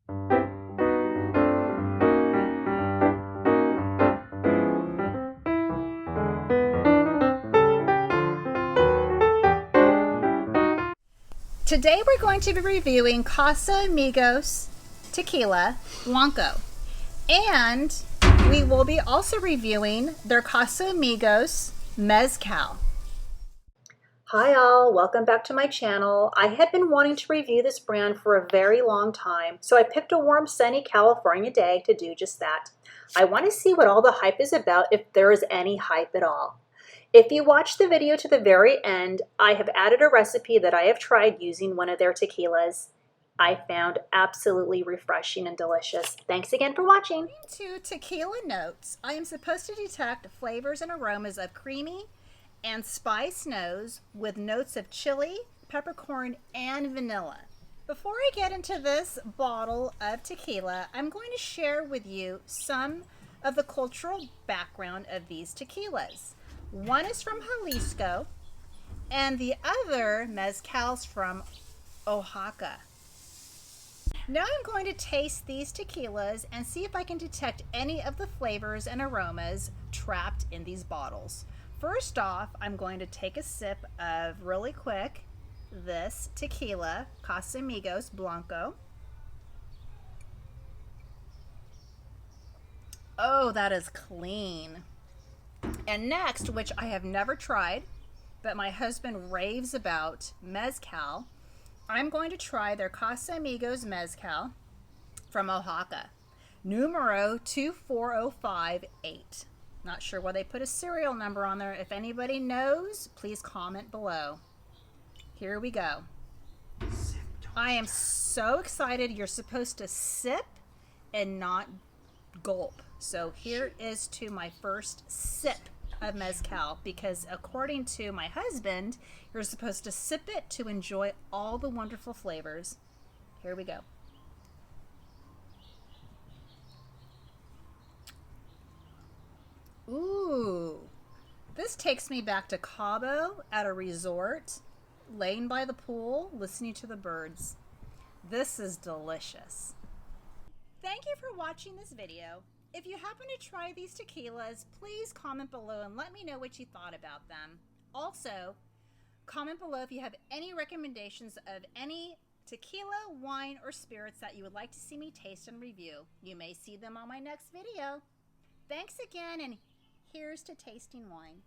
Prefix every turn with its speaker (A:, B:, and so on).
A: Today we're going to be reviewing Casa Amigos Tequila Blanco, and we will be also reviewing their Casa Amigos Mezcal. Hi all, welcome back to my channel. I had been wanting to review this brand for a very long time, so I picked a warm sunny California day to do just that. I want to see what all the hype is about, if there is any hype at all. If you watch the video to the very end, I have added a recipe that I have tried using one of their tequilas. I found absolutely refreshing and delicious. Thanks again for watching. To tequila notes, I am supposed to detect flavors and aromas of creamy and spice notes with notes of chili, peppercorn, and vanilla. Before I get into this bottle of tequila, I'm going to share with you some of the cultural background of these tequilas. One is from Jalisco, and the other, Mezcal's, from Oaxaca. Now I'm going to taste these tequilas and see if I can detect any of the flavors and aromas trapped in these bottles. First off, I'm going to take a sip of, really quick, this tequila, Casa Amigos Blanco. Oh, that is clean. And next, which I have never tried, but my husband raves about, Mezcal, I'm going to try their Casa Amigos Mezcal from Oaxaca, numero 24058. Not sure why they put a serial number on there. If anybody knows, please comment below. Here we go. I am so excited. You're supposed to sip and not gulp. So here is to my first sip of Mezcal, because according to my husband, you're supposed to sip it to enjoy all the wonderful flavors. Here we go. Ooh, this takes me back to Cabo at a resort, laying by the pool, listening to the birds. This is delicious. Thank you for watching this video. If you happen to try these tequilas, please comment below and let me know what you thought about them. Also, comment below if you have any recommendations of any tequila, wine, or spirits that you would like to see me taste and review. You may see them on my next video. Thanks again, and here's to tasting wine.